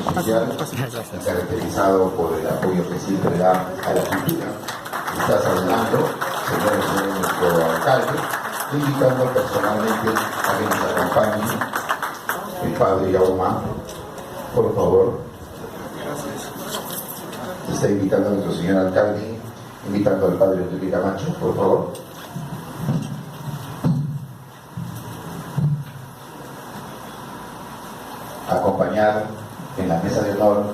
social y caracterizado por el apoyo que siempre da a la cultura. Está saludando, señor nuestro alcalde, invitando personalmente a que nos acompañe el padre Yauma, por favor. Está invitando a nuestro señor alcalde, invitando al padre Enrique Camacho, por favor. Acompañar en la mesa de honor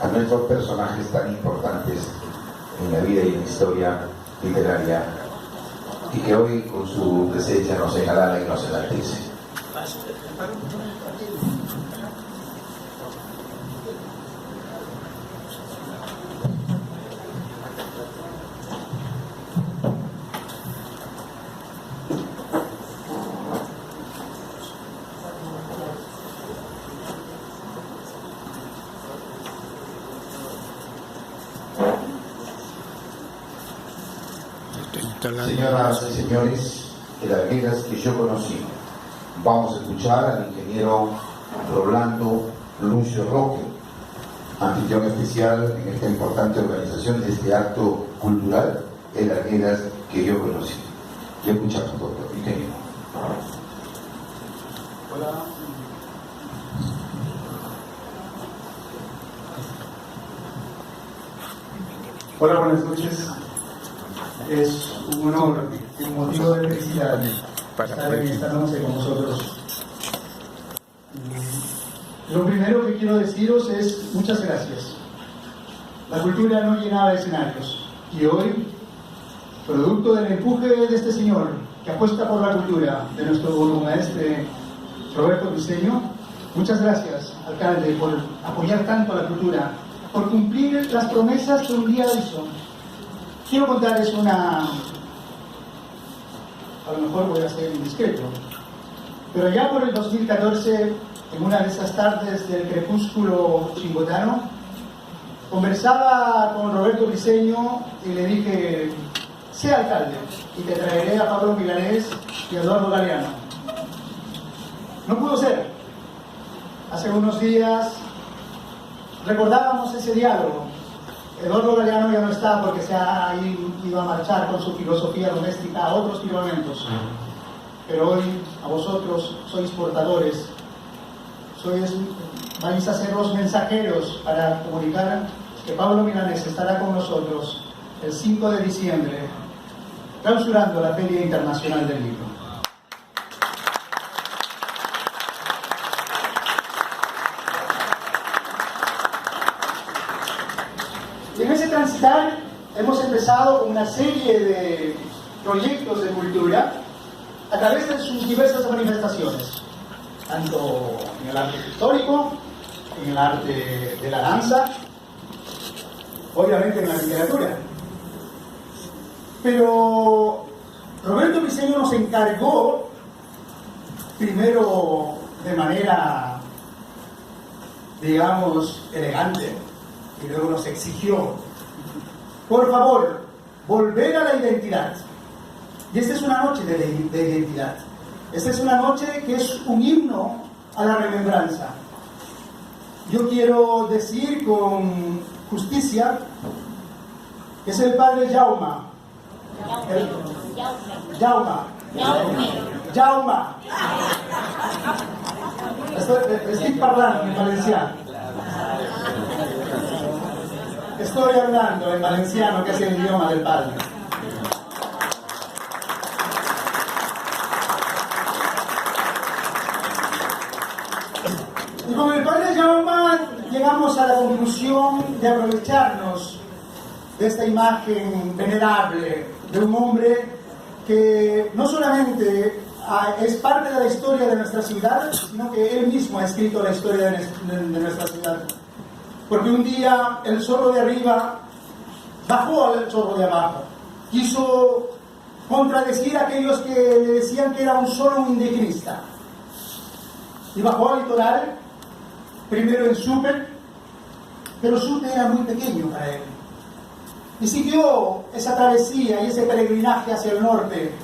a nuestros personajes tan importantes en la vida y en la historia literaria y que hoy con su presencia nos engalana y nos enaltece. Señoras y señores, hidalgueras que yo conocí, vamos a escuchar al ingeniero Rolando Lucio Roque, anfitrión especial en esta importante organización de este acto cultural, hidalgueras que yo conocí. Le escuchamos, doctor, ingeniero. Hola. Hola, buenas noches. Es un honor y un motivo de felicidad estar en esta noche con vosotros. Lo primero que quiero deciros es muchas gracias. La cultura no llenaba escenarios y hoy, producto del empuje de este señor que apuesta por la cultura, de nuestro maestre Roberto Briceño, muchas gracias, alcalde, por apoyar tanto a la cultura, por cumplir las promesas que un día hizo. Quiero contarles a lo mejor voy a ser indiscreto, pero ya por el 2014, en una de esas tardes del crepúsculo chimbotano, conversaba con Roberto Briceño y le dije: sé alcalde y te traeré a Pablo Milanés y a Eduardo Galeano. No pudo ser. Hace unos días recordábamos ese diálogo. Eduardo Galeano ya no está porque se ha ido a marchar con su filosofía doméstica a otros firmamentos. Pero hoy a vosotros sois portadores, vais a ser los mensajeros para comunicar que Pablo Milanés estará con nosotros el 5 de diciembre, clausurando la Feria Internacional del Libro. Y en ese transitar hemos empezado con una serie de proyectos de cultura a través de sus diversas manifestaciones, tanto en el arte pictórico, en el arte de la danza, obviamente en la literatura. Pero Roberto Briceño nos encargó, primero de manera, digamos, elegante, y luego nos exigió, por favor, volver a la identidad. Y esta es una noche de identidad. Esta es una noche que es un himno a la remembranza. Yo quiero decir con justicia que es el padre Yauma. Yauma. Estoy hablando en valenciano. Estoy hablando en valenciano, que es el idioma del padre. Y con el padre Yauma llegamos a la conclusión de aprovecharnos de esta imagen venerable de un hombre que no solamente es parte de la historia de nuestra ciudad, sino que él mismo ha escrito la historia de nuestra ciudad. Porque un día el zorro de arriba bajó al zorro de abajo, quiso contradecir a aquellos que le decían que era solo un indigenista, y bajó al litoral, primero en Supe, pero Supe era muy pequeño para él, y siguió esa travesía y ese peregrinaje hacia el norte,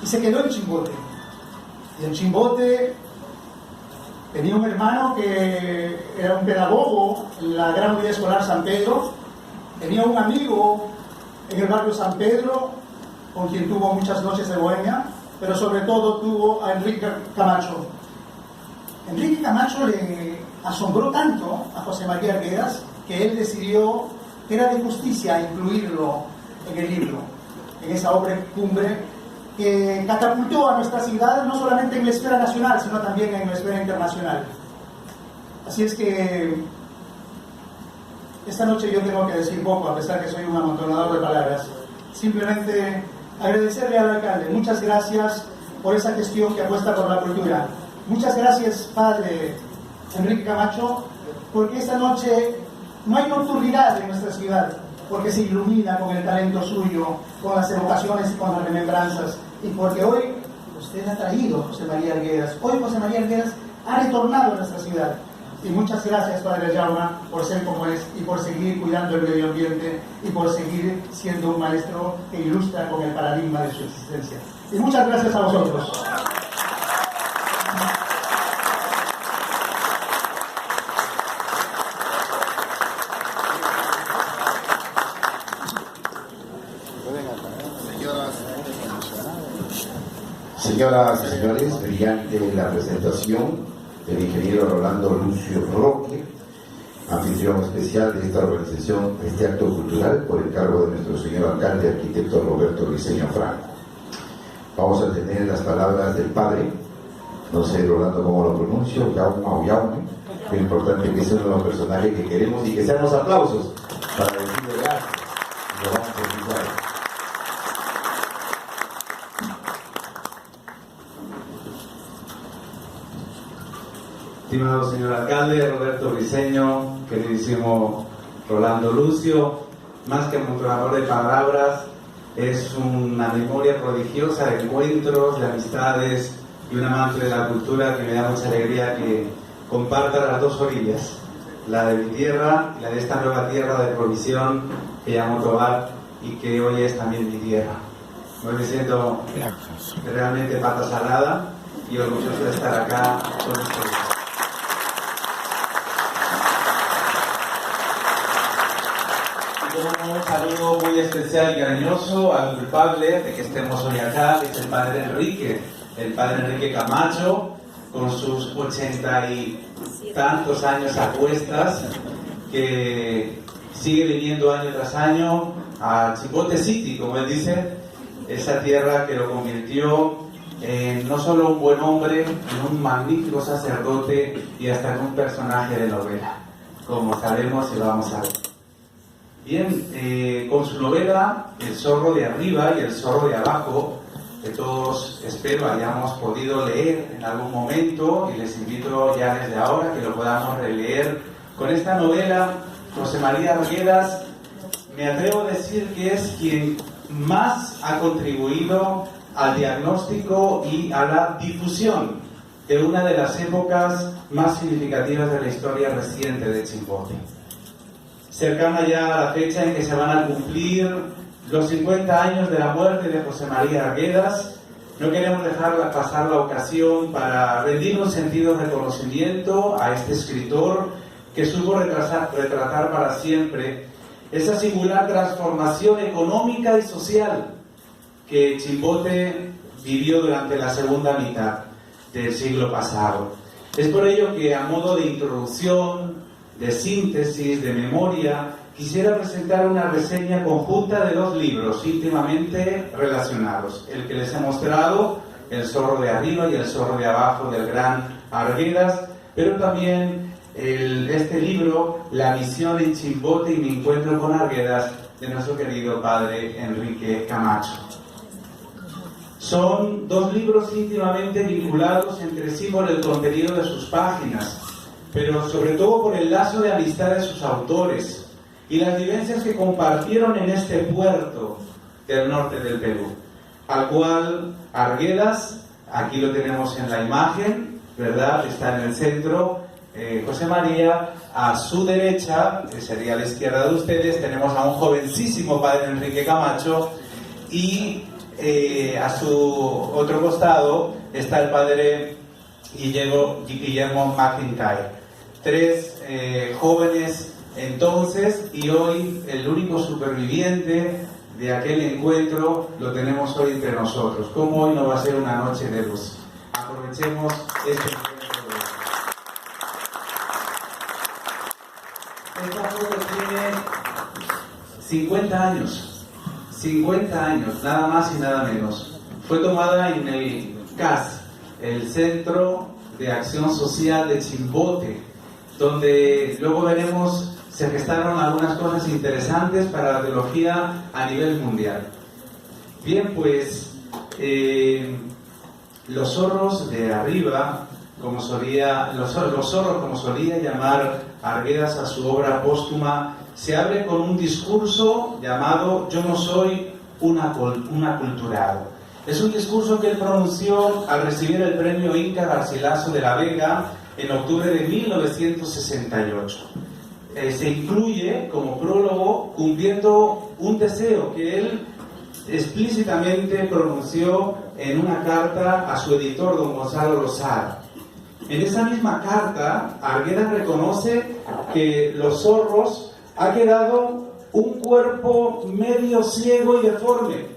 y se quedó en Chimbote. Y en Chimbote Tenía un hermano que era un pedagogo en la Gran Unidad Escolar San Pedro. Tenía un amigo en el barrio San Pedro, con quien tuvo muchas noches de bohemia, pero sobre todo tuvo a Enrique Camacho. Enrique Camacho le asombró tanto a José María Arguedas que él decidió que era de justicia incluirlo en el libro, en esa obra cumbre que catapultó a nuestra ciudad no solamente en la esfera nacional, sino también en la esfera internacional. Así es que esta noche yo tengo que decir poco, a pesar que soy un amontonador de palabras. Simplemente agradecerle al alcalde. Muchas gracias por esa gestión que apuesta por la cultura. Muchas gracias, padre Enrique Camacho, porque esta noche no hay nocturnidad en nuestra ciudad, porque se ilumina con el talento suyo, con las evocaciones y con las remembranzas, y porque hoy usted ha traído a José María Arguedas. Hoy José María Arguedas ha retornado a nuestra ciudad. Y muchas gracias, padre Jaume, por ser como es y por seguir cuidando el medio ambiente y por seguir siendo un maestro que ilustra con el paradigma de su existencia. Y muchas gracias a vosotros. Señoras y señores, brillante la presentación del ingeniero Rolando Lucio Roque, anfitrión especial de esta organización, de este acto cultural, por encargo de nuestro señor alcalde, arquitecto Roberto Briceño Franco. Vamos a tener las palabras del padre, no sé, Rolando, cómo lo pronuncio, Jaume o Jaume. Lo importante es que es uno de los personajes que queremos y que sean los aplausos para decirle gracias. Y lo vamos a escuchar. Estimado señor alcalde, Roberto Briceño, queridísimo Rolando Lucio, más que amontonador de palabras, es una memoria prodigiosa de encuentros, de amistades y un amante de la cultura que me da mucha alegría que comparta las dos orillas, la de mi tierra y la de esta nueva tierra de provisión que llamo Tobar y que hoy es también mi tierra. Hoy me siento realmente pata salada y orgulloso de estar acá con ustedes. Un saludo muy especial y cariñoso al culpable de que estemos hoy acá, que es el padre Enrique Camacho, con sus 80 y tantos años a cuestas, que sigue viniendo año tras año a Chimbote City, como él dice, esa tierra que lo convirtió en no solo un buen hombre, en un magnífico sacerdote y hasta en un personaje de novela, como sabemos y lo vamos a ver. Bien, con su novela El zorro de arriba y el zorro de abajo, que todos espero hayamos podido leer en algún momento, y les invito ya desde ahora que lo podamos releer. Con esta novela, José María Arguedas, me atrevo a decir que es quien más ha contribuido al diagnóstico y a la difusión de una de las épocas más significativas de la historia reciente de Chimbote. Cercana ya a la fecha en que se van a cumplir los 50 años de la muerte de José María Arguedas, no queremos dejar pasar la ocasión para rendir un sentido reconocimiento a este escritor que supo retratar para siempre esa singular transformación económica y social que Chimbote vivió durante la segunda mitad del siglo pasado. Es por ello que, a modo de introducción, de síntesis, de memoria, quisiera presentar una reseña conjunta de dos libros íntimamente relacionados. El que les he mostrado, El zorro de arriba y el zorro de abajo, del gran Arguedas, pero también este libro, La misión en Chimbote y mi encuentro con Arguedas, de nuestro querido padre Enrique Camacho. Son dos libros íntimamente vinculados entre sí por el contenido de sus páginas, pero sobre todo por el lazo de amistad de sus autores y las vivencias que compartieron en este puerto del norte del Perú, al cual Arguedas, aquí lo tenemos en la imagen, ¿verdad?, está en el centro, José María, a su derecha, que sería a la izquierda de ustedes, tenemos a un jovencísimo padre Enrique Camacho, y a su otro costado está el padre y Guillermo McIntyre. 3 jóvenes entonces, y hoy el único superviviente de aquel encuentro lo tenemos hoy entre nosotros. ¿Cómo hoy no va a ser una noche de luz? Aprovechemos este encuentro de hoy. Esta foto tiene 50 años. 50 años, nada más y nada menos. Fue tomada en el CAS, el Centro de Acción Social de Chimbote, donde luego veremos se gestaron algunas cosas interesantes para la teología a nivel mundial. Bien, pues los zorros de arriba, como solía llamar Arguedas a su obra póstuma, se abre con un discurso llamado Yo no soy un aculturado. Es un discurso que él pronunció al recibir el premio Inca Garcilaso de la Vega en octubre de 1968. Se incluye como prólogo cumpliendo un deseo que él explícitamente pronunció en una carta a su editor, don Gonzalo Lozada. En esa misma carta, Arguedas reconoce que los zorros ha quedado un cuerpo medio ciego y deforme,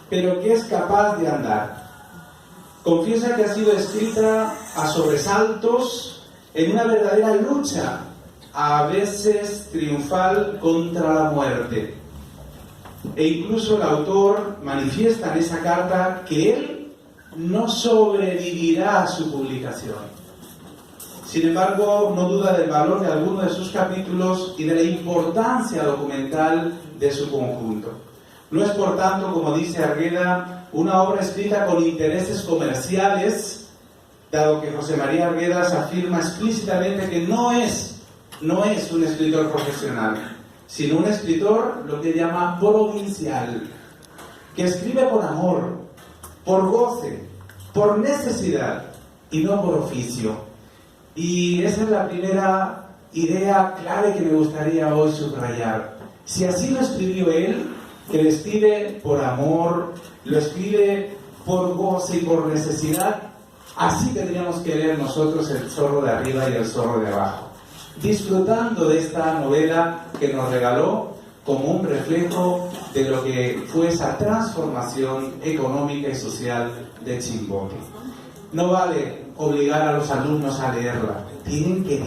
pero que es capaz de andar. Confiesa que ha sido escrita a sobresaltos en una verdadera lucha, a veces triunfal, contra la muerte. E incluso el autor manifiesta en esa carta que él no sobrevivirá a su publicación. Sin embargo, no duda del valor de alguno de sus capítulos y de la importancia documental de su conjunto. No es, por tanto, como dice Argueda, una obra escrita con intereses comerciales, dado que José María Arguedas afirma explícitamente que no es un escritor profesional, sino un escritor lo que llama provincial, que escribe por amor, por goce, por necesidad y no por oficio. Y esa es la primera idea clave que me gustaría hoy subrayar. Si así lo escribió él, que lo escribe por amor, lo escribe por goce y por necesidad, así tendríamos que leer nosotros El zorro de arriba y El zorro de abajo, disfrutando de esta novela que nos regaló como un reflejo de lo que fue esa transformación económica y social de Chimbote. No vale obligar a los alumnos a leerla, tienen que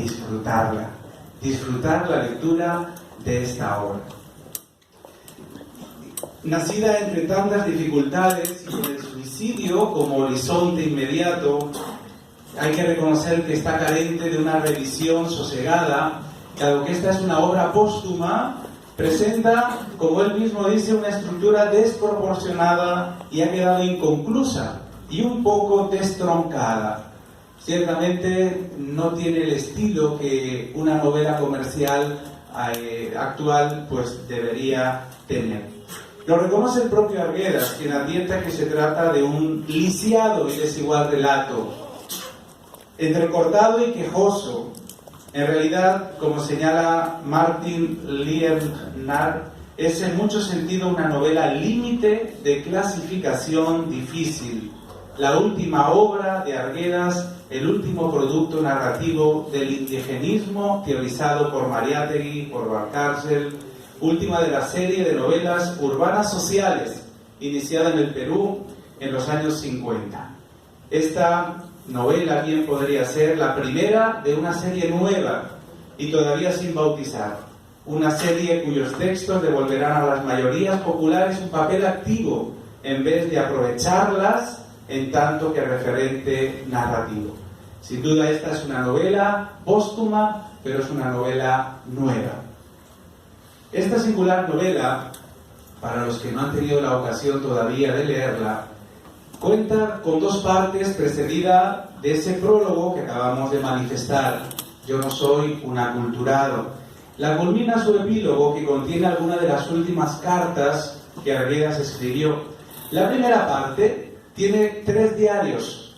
disfrutar la lectura de esta obra. Nacida entre tantas dificultades y con el suicidio como horizonte inmediato, hay que reconocer que está carente de una revisión sosegada, dado que esta es una obra póstuma, presenta, como él mismo dice, una estructura desproporcionada y ha quedado inconclusa y un poco destroncada. Ciertamente no tiene el estilo que una novela comercial actual pues debería tener. Lo reconoce el propio Arguedas, quien advierte que se trata de un lisiado y desigual relato, entrecortado y quejoso. En realidad, como señala Martin Liebnar, es en mucho sentido una novela límite de clasificación difícil, la última obra de Arguedas, el último producto narrativo del indigenismo teorizado por Mariátegui, por Valcárcel, última de la serie de novelas urbanas sociales, iniciada en el Perú en los años 50. Esta novela bien podría ser la primera de una serie nueva y todavía sin bautizar, una serie cuyos textos devolverán a las mayorías populares un papel activo en vez de aprovecharlas en tanto que referente narrativo. Sin duda esta es una novela póstuma, pero es una novela nueva. Esta singular novela, para los que no han tenido la ocasión todavía de leerla, cuenta con dos partes precedida de ese prólogo que acabamos de manifestar. Yo no soy un aculturado. La culmina su epílogo, que contiene algunas de las últimas cartas que Arguedas escribió. La primera parte tiene 3 diarios.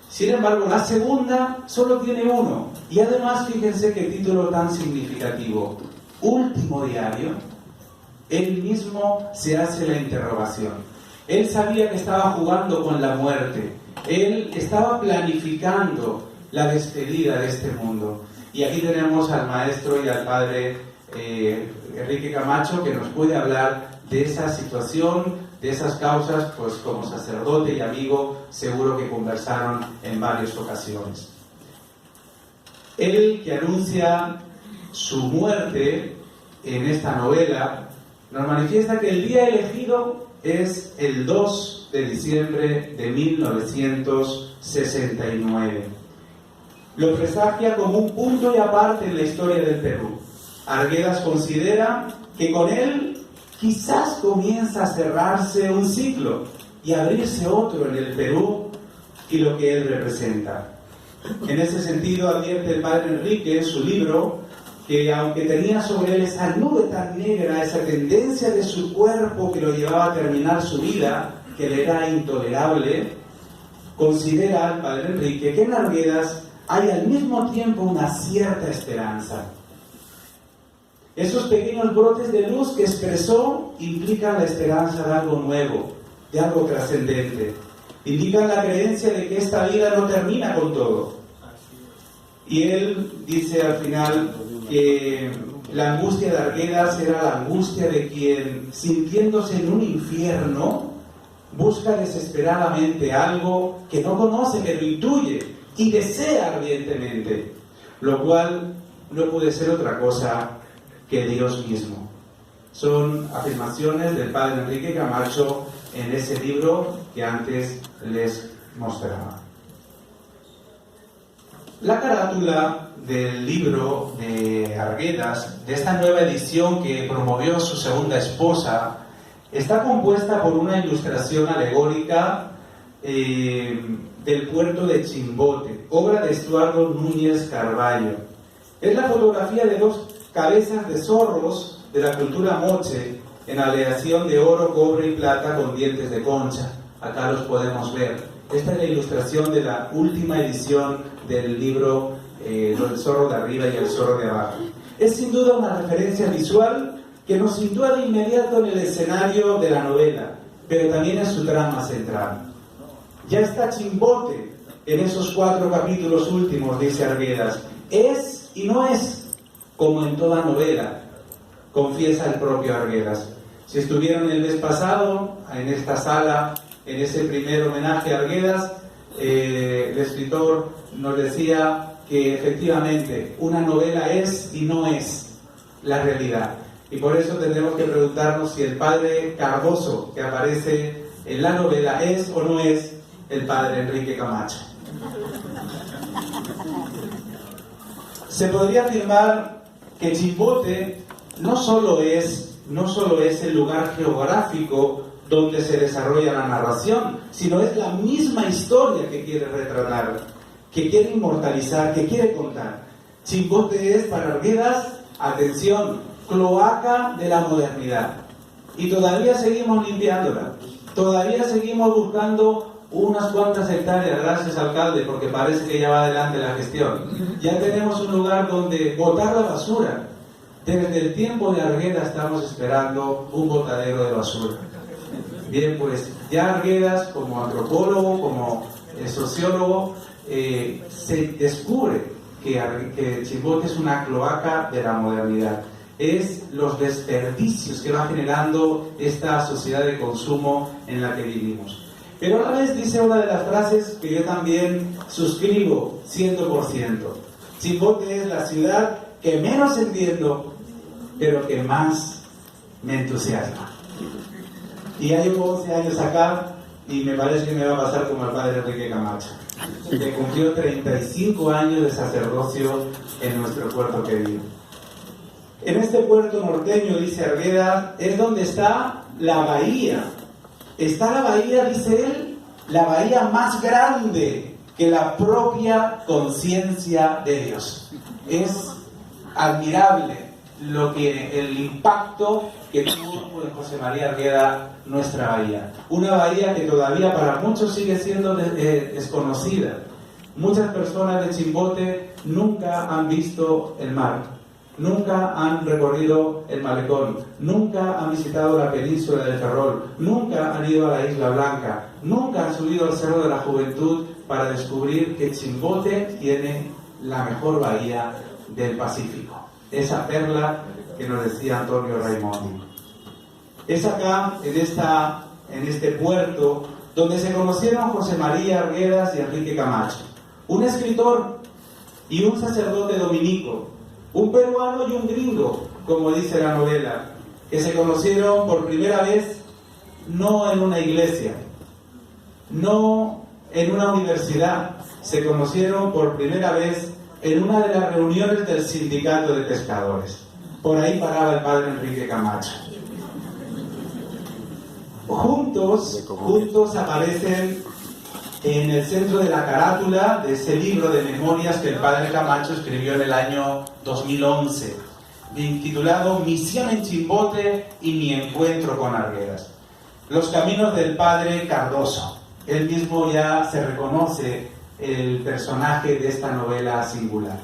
Sin embargo, la segunda solo tiene 1. Y además, fíjense qué título tan significativo. Último diario. Él mismo se hace la interrogación. Él sabía que estaba jugando con la muerte. Él estaba planificando la despedida de este mundo. Y aquí tenemos al maestro y al padre Enrique Camacho, que nos puede hablar de esa situación, de esas causas, pues como sacerdote y amigo seguro que conversaron en varias ocasiones. Él, que anuncia su muerte en esta novela, nos manifiesta que el día elegido es el 2 de diciembre de 1969. Lo presagia como un punto y aparte en la historia del Perú. Arguedas considera que con él quizás comienza a cerrarse un ciclo y abrirse otro en el Perú y lo que él representa. En ese sentido advierte el padre Enrique en su libro que aunque tenía sobre él esa nube tan negra, esa tendencia de su cuerpo que lo llevaba a terminar su vida, que le era intolerable, considera el padre Enrique que en Arguedas hay al mismo tiempo una cierta esperanza. Esos pequeños brotes de luz que expresó implican la esperanza de algo nuevo, de algo trascendente. Indican la creencia de que esta vida no termina con todo. Y él dice al final que la angustia de Arguedas era la angustia de quien, sintiéndose en un infierno, busca desesperadamente algo que no conoce, que lo intuye y desea ardientemente, lo cual no puede ser otra cosa que Dios mismo. Son afirmaciones del padre Enrique Camacho en ese libro que antes les mostraba. La carátula del libro de Arguedas, de esta nueva edición que promovió su segunda esposa, está compuesta por una ilustración alegórica del puerto de Chimbote, obra de Estuardo Núñez Carballo. Es la fotografía de dos cabezas de zorros de la cultura moche en aleación de oro, cobre y plata con dientes de concha. Acá los podemos ver. Esta es la ilustración de la última edición del libro El zorro de arriba y el zorro de abajo. Es sin duda una referencia visual que nos sitúa de inmediato en el escenario de la novela, pero también en su trama central. Ya está Chimbote en esos 4 capítulos últimos, dice Arguedas. Es y no es como en toda novela, confiesa el propio Arguedas. Si estuvieron el mes pasado en esta sala, en ese primer homenaje a Arguedas, el escritor nos decía que efectivamente una novela es y no es la realidad. Y por eso tendremos que preguntarnos si el padre Cardoso que aparece en la novela es o no es el padre Enrique Camacho. Se podría afirmar que Chimbote no solo es el lugar geográfico donde se desarrolla la narración, sino es la misma historia que quiere retratar, que quiere inmortalizar, que quiere contar. Chimbote es para Arguedas, atención, cloaca de la modernidad. Y todavía seguimos limpiándola, todavía seguimos buscando unas cuantas hectáreas, gracias alcalde, porque parece que ya va adelante la gestión. Ya tenemos un lugar donde botar la basura. Desde el tiempo de Arguedas estamos esperando un botadero de basura. Bien, pues ya Arguedas, como antropólogo, como sociólogo, se descubre que Chimbote es una cloaca de la modernidad. Es los desperdicios que va generando esta sociedad de consumo en la que vivimos. Pero a la vez dice una de las frases que yo también suscribo 100%. Chimbote es la ciudad que menos entiendo, pero que más me entusiasma. Y ya llevo 11 años acá y me parece que me va a pasar como el padre Enrique Camacho, que cumplió 35 años de sacerdocio en nuestro puerto querido. En este puerto norteño, dice Arguedas, es donde está la bahía. Está la bahía, dice él, la bahía más grande que la propia conciencia de Dios. Es admirable el impacto que tuvo en José María Arguedas nuestra bahía. Una bahía que todavía para muchos sigue siendo desconocida. Muchas personas de Chimbote nunca han visto el mar. Nunca han recorrido el malecón, nunca han visitado la península del Ferrol, nunca han ido a la Isla Blanca, nunca han subido al Cerro de la Juventud para descubrir que Chimbote tiene la mejor bahía del Pacífico. Esa perla que nos decía Antonio Raimondi. Es acá, en este puerto, donde se conocieron José María Arguedas y Enrique Camacho, un escritor y un sacerdote dominico, un peruano y un gringo, como dice la novela, que se conocieron por primera vez no en una iglesia, no en una universidad, se conocieron por primera vez en una de las reuniones del sindicato de pescadores. Por ahí paraba el padre Enrique Camacho. Juntos aparecen en el centro de la carátula de ese libro de memorias que el padre Camacho escribió en el año 2011, titulado Misión en Chimbote y mi encuentro con Arguedas. Los caminos del padre Cardoso. Él mismo ya se reconoce el personaje de esta novela singular.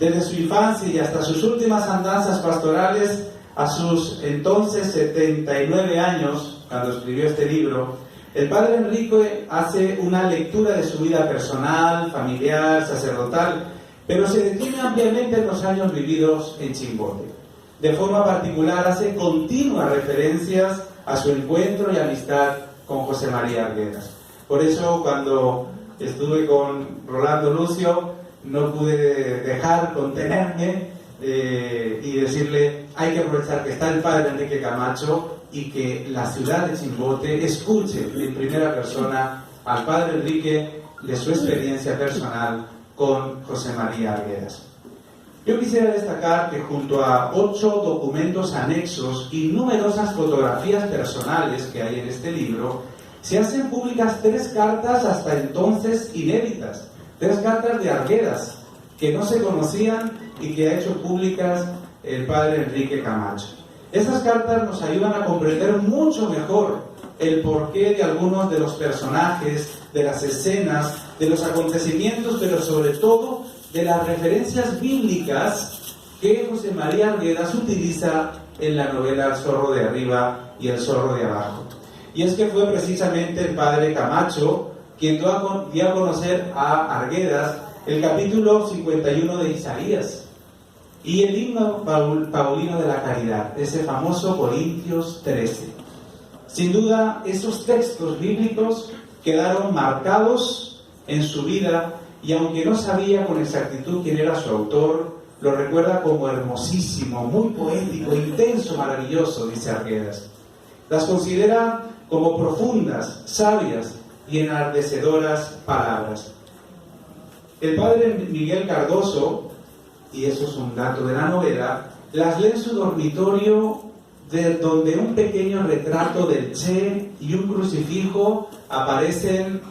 Desde su infancia y hasta sus últimas andanzas pastorales, a sus entonces 79 años, cuando escribió este libro, el padre Enrique hace una lectura de su vida personal, familiar, sacerdotal, pero se detiene ampliamente en los años vividos en Chimbote. De forma particular hace continuas referencias a su encuentro y amistad con José María Arguedas. Por eso, cuando estuve con Rolando Lucio, no pude dejar contenerme y decirle, hay que aprovechar que está el padre Enrique Camacho y que la ciudad de Chimbote escuche en primera persona al padre Enrique de su experiencia personal con José María Arguedas. Yo quisiera destacar que junto a 8 documentos anexos y numerosas fotografías personales que hay en este libro, se hacen públicas 3 cartas hasta entonces inéditas, 3 cartas de Arguedas que no se conocían y que ha hecho públicas el padre Enrique Camacho. Esas cartas nos ayudan a comprender mucho mejor el porqué de algunos de los personajes, de las escenas, de los acontecimientos, pero sobre todo de las referencias bíblicas que José María Arguedas utiliza en la novela El zorro de arriba y El zorro de abajo. Y es que fue precisamente el padre Camacho quien dio a conocer a Arguedas el capítulo 51 de Isaías y el himno paulino de la caridad, ese famoso Corintios 13. Sin duda, esos textos bíblicos quedaron marcados en su vida y aunque no sabía con exactitud quién era su autor, lo recuerda como hermosísimo, muy poético, intenso, maravilloso, dice Arguedas. Las considera como profundas, sabias y enardecedoras palabras. El padre Miguel Cardoso, y eso es un dato de la novela, las lee en su dormitorio, donde un pequeño retrato del Che y un crucifijo aparecen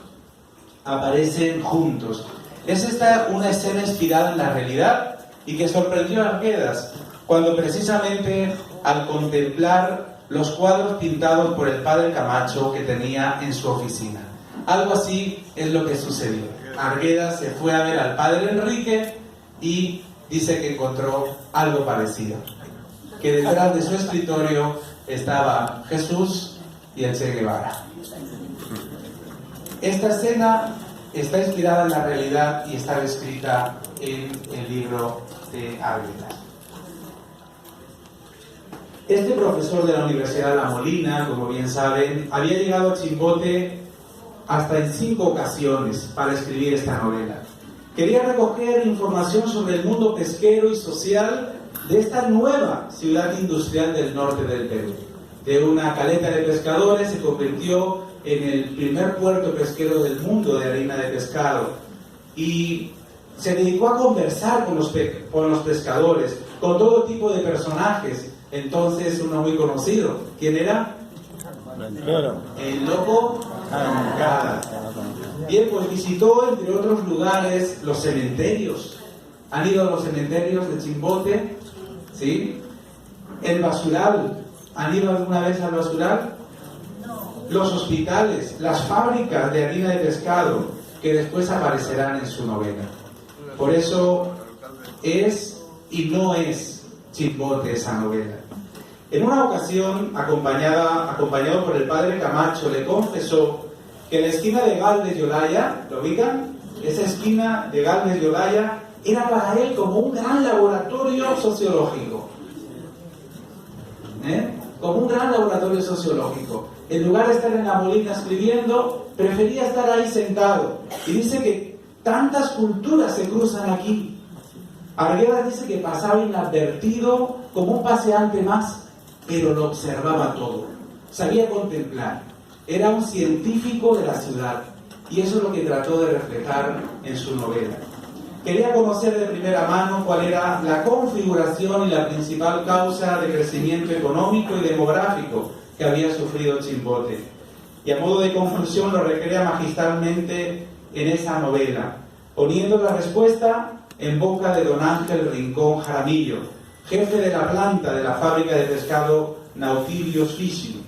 juntos. Es esta una escena inspirada en la realidad y que sorprendió a Arguedas cuando precisamente al contemplar los cuadros pintados por el padre Camacho que tenía en su oficina. Algo así es lo que sucedió. Arguedas se fue a ver al padre Enrique y dice que encontró algo parecido, que detrás de su escritorio estaba Jesús y el Che Guevara. Esta escena está inspirada en la realidad y está escrita en el libro de Arguedas. Este profesor de la Universidad de La Molina, como bien saben, había llegado a Chimbote hasta en 5 ocasiones para escribir esta novela. Quería recoger información sobre el mundo pesquero y social de esta nueva ciudad industrial del norte del Perú. De una caleta de pescadores se convirtió en el primer puerto pesquero del mundo de harina de pescado y se dedicó a conversar con los pescadores, con todo tipo de personajes. Entonces uno muy conocido, ¿quién era? El loco Moncada. Bien, pues visitó entre otros lugares los cementerios. ¿Han ido a los cementerios de Chimbote? ¿Sí? El basural. ¿Han ido alguna vez al basural? Los hospitales, las fábricas de harina de pescado, que después aparecerán en su novela. Por eso es y no es Chimbote esa novela. En una ocasión, acompañado por el padre Camacho, le confesó que la esquina de Galvez y Olaya, ¿lo ubican? Esa esquina de Galvez y Olaya era para él como un gran laboratorio sociológico. Como un gran laboratorio sociológico. En lugar de estar en la Molina escribiendo, prefería estar ahí sentado. Y dice que tantas culturas se cruzan aquí. Arguedas dice que pasaba inadvertido como un paseante más, pero lo observaba todo. Sabía contemplar. Era un científico de la ciudad. Y eso es lo que trató de reflejar en su novela. Quería conocer de primera mano cuál era la configuración y la principal causa de crecimiento económico y demográfico que había sufrido Chimbote. Y a modo de conclusión lo recrea magistralmente en esa novela, poniendo la respuesta en boca de don Ángel Rincón Jaramillo, jefe de la planta de la fábrica de pescado Nautilus Fishing,